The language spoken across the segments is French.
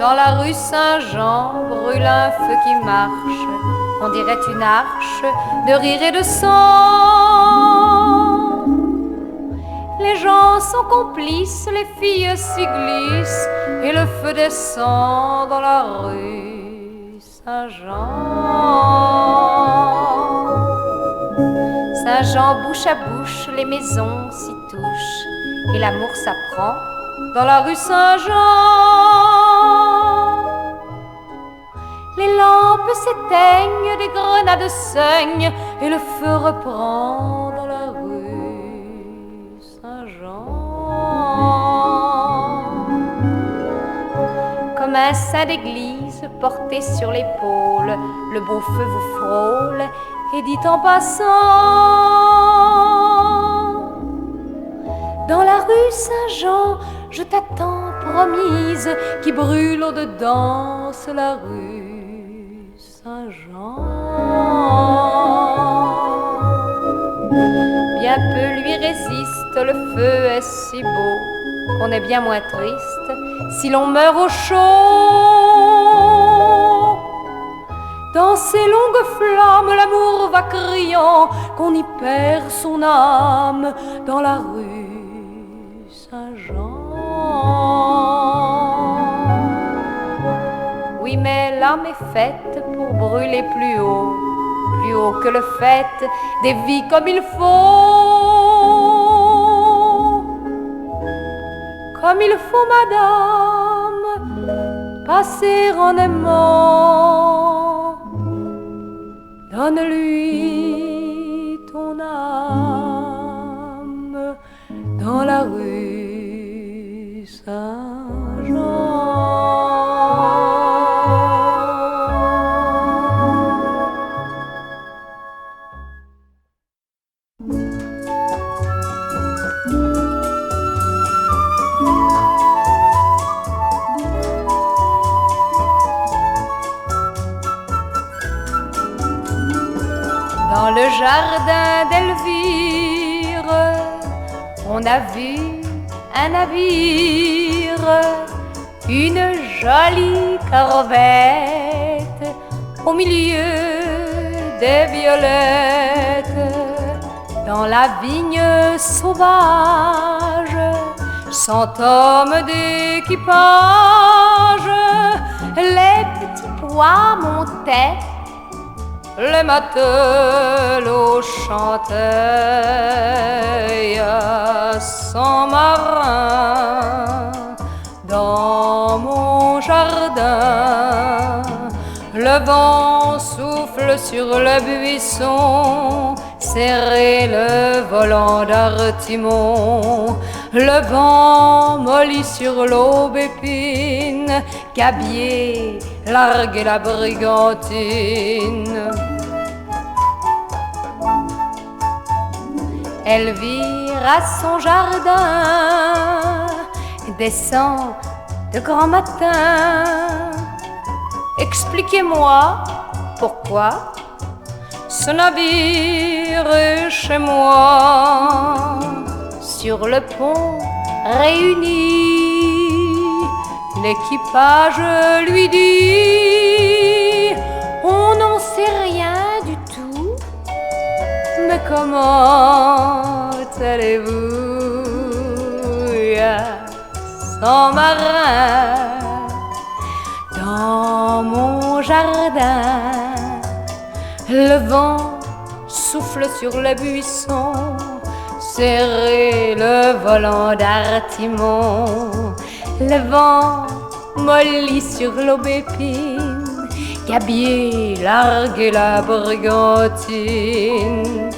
Dans la rue Saint-Jean brûle un feu qui marche, on dirait une arche de rire et de sang. Les gens sont complices, les filles s'y glissent, et le feu descend dans la rue Saint-Jean. Saint-Jean, bouche à bouche, les maisons s'y touchent, et l'amour s'apprend dans la rue Saint-Jean. Les lampes s'éteignent, des grenades saignent, et le feu reprend dans la rue Saint-Jean. Comme un saint d'église porté sur l'épaule, le beau feu vous frôle et dit en passant: dans la rue Saint-Jean, je t'attends promise, qui brûle au-dedans, c'est la rue Saint-Jean. Bien peu lui résiste, le feu est si beau qu'on est bien moins triste si l'on meurt au chaud. Dans ces longues flammes, l'amour va criant qu'on y perd son âme dans la rue Saint-Jean. Oui, mais l'âme est faite pour brûler plus haut que le fait des vies comme il faut. Comme il faut, madame, passer en aimant. Donne-lui ton âme dans la rue Saint-Jean. Dans le jardin d'Elvire, on a vu un navire, une jolie corvette au milieu des violettes. Dans la vigne sauvage, 100 hommes d'équipage, les petits pois montaient, les matelots chantaient, sans marin dans mon jardin. Le vent souffle sur le buisson, serré le volant d'Artimon. Le vent mollit sur l'aubépine, Cabier largue la brigantine. Elvire à son jardin descend de grand matin. Expliquez-moi pourquoi ce navire est chez moi. Sur le pont réuni, l'équipage lui dit: on n'en sait rien du tout, mais comment allez-vous? Sans marin dans mon jardin, le vent souffle sur le buisson, serré le volant d'Artimon. Le vent mollit sur l'aubépine, Cabier largue la brigantine.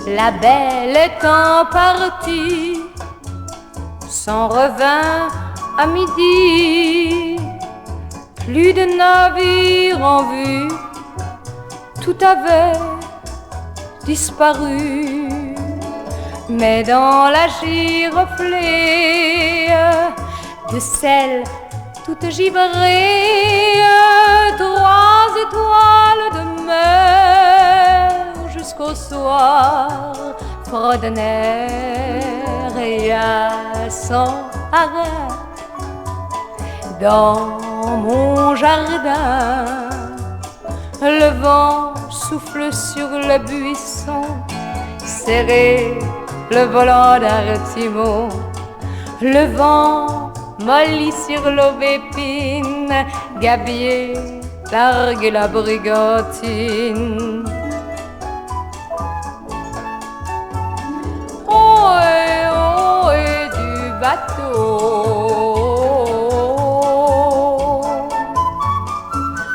La belle étant partie, s'en revint à midi. Plus de navires en vue, tout avait disparu. Mais dans la giroflée de celle toute givrée, 3 étoiles de mer jusqu'au soir fredonnèrent, et à 100 Dans mon jardin, le vent souffle sur le buisson, serré le volant d'Artimo. Le vent mollit sur l'aubépine, gabier largue la brigantine. Oh et du bateau,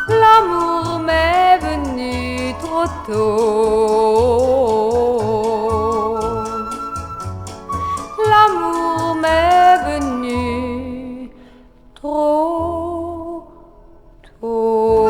l'amour m'est venu trop tôt. L'amour m'est venu trop tôt.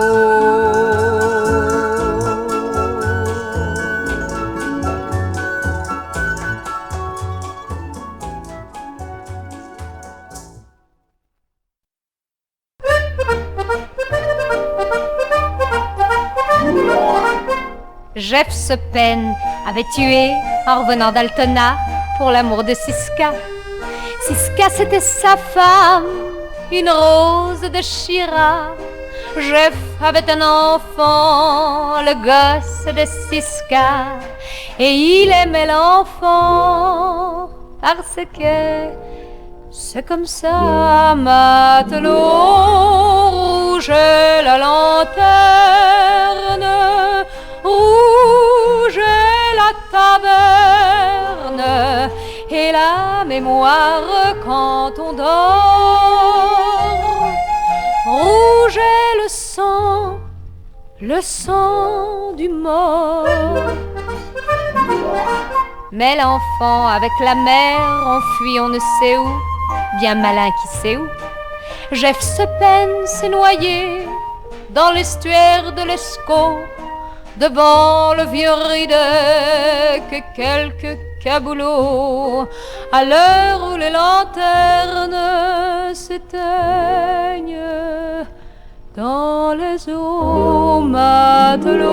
Jeff Sepen avait tué en revenant d'Altona pour l'amour de Siska. Siska, c'était sa femme, une rose de Shira. Jeff avait un enfant, le gosse de Siska, et il aimait l'enfant parce que c'est comme ça, matelot, rouge est la lanterne, rouge est la taverne, et la mémoire quand on dort. Rouge est le sang du mort. Mais l'enfant avec la mère enfuit on ne sait où, bien malin qui sait où. Jeff Sepen s'est noyé dans l'estuaire de l'Escaut, devant le vieux rideau que quelques caboulots, à l'heure où les lanternes s'éteignent dans les eaux. Matelot,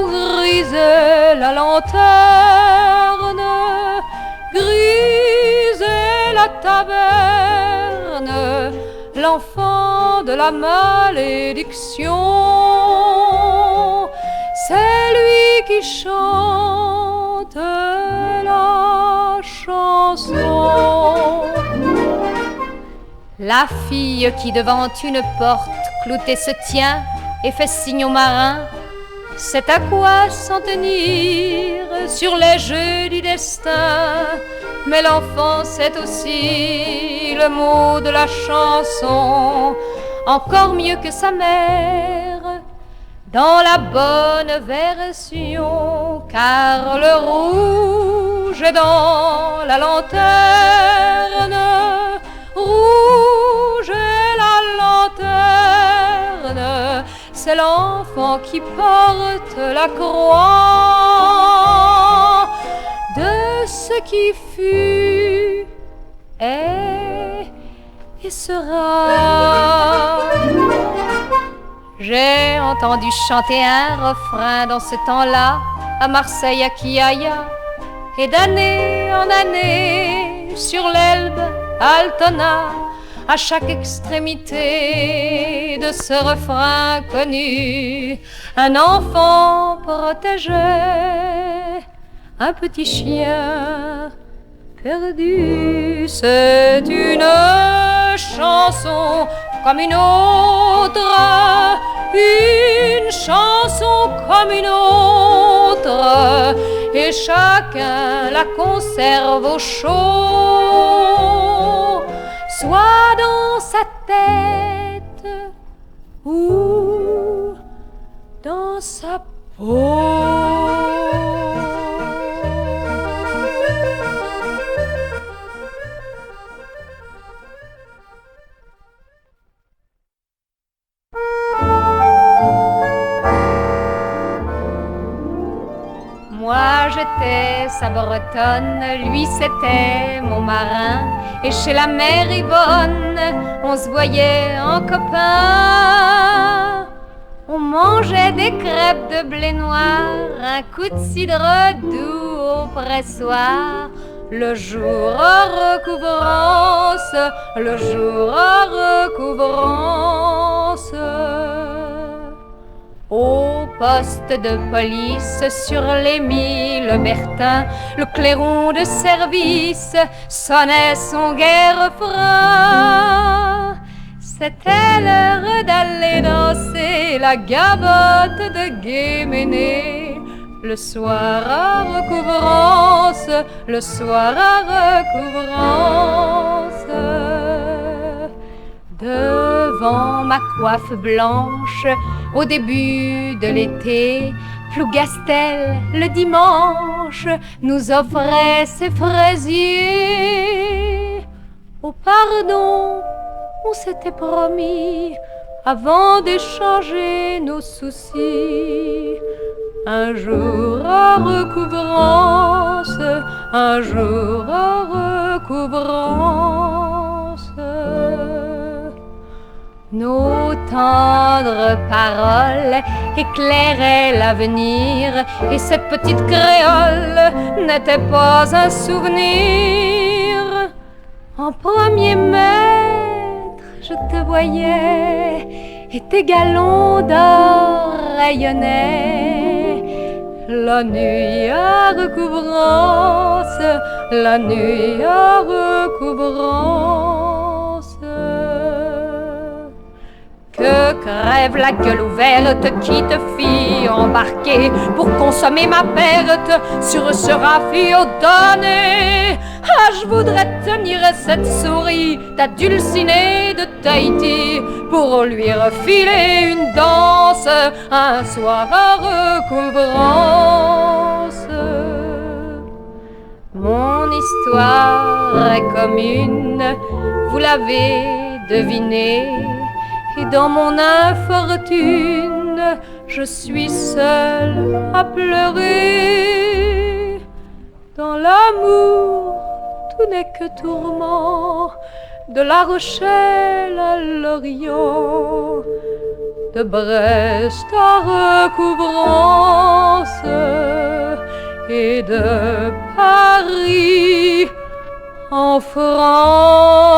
grisait la lanterne, grisait la taverne, l'enfant de la malédiction, c'est lui qui chante la chanson. La fille qui devant une porte cloutée se tient et fait signe aux marins, c'est à quoi s'en tenir sur les jeux du destin. Mais l'enfant c'est aussi le mot de la chanson, encore mieux que sa mère, dans la bonne version, car le rouge est dans la lanterne, rouge est la lanterne, c'est l'enfant qui porte la croix de ce qui fut, est et sera. J'ai entendu chanter un refrain dans ce temps-là, à Marseille, à Kiaya, et d'année en année, sur l'Elbe, à Altona, à chaque extrémité de ce refrain connu, un enfant protégeait un petit chien perdu. C'est une chanson comme une autre, une chanson comme une autre, et chacun la conserve au chaud, soit dans sa tête ou dans sa peau. Moi j'étais sa bretonne, lui c'était mon marin, et chez la mère Yvonne, on se voyait en copains. On mangeait des crêpes de blé noir, un coup de cidre doux au pressoir, le jour à recouvrance, le jour à recouvrance. Au poste de police sur les 1000 Bertin, le clairon de service sonnait son gai refrain. C'était l'heure d'aller danser la gavotte de Guéméné. Le soir à recouvrance, le soir à recouvrance. Devant ma coiffe blanche, au début de l'été, Plougastel, le dimanche, nous offrait ses fraisiers. Oh pardon, on s'était promis, avant d'échanger nos soucis, un jour à recouvrance, un jour à recouvrance. Nos tendres paroles éclairaient l'avenir, et cette petite créole n'était pas un souvenir. En premier maître, je te voyais, et tes galons d'or rayonnaient. La nuit à recouvrance, la nuit à recouvrance. Que crève la gueule ouverte qui te fit embarquer pour consommer ma perte sur ce raffio donné. Ah, je voudrais tenir cette souris, ta dulcinée de Tahiti, pour lui refiler une danse un soir à recouvrance. Mon histoire est commune, vous l'avez deviné, et dans mon infortune, je suis seule à pleurer. Dans l'amour, tout n'est que tourment, de La Rochelle à Lorient, de Brest à Recouvrance, et de Paris en France.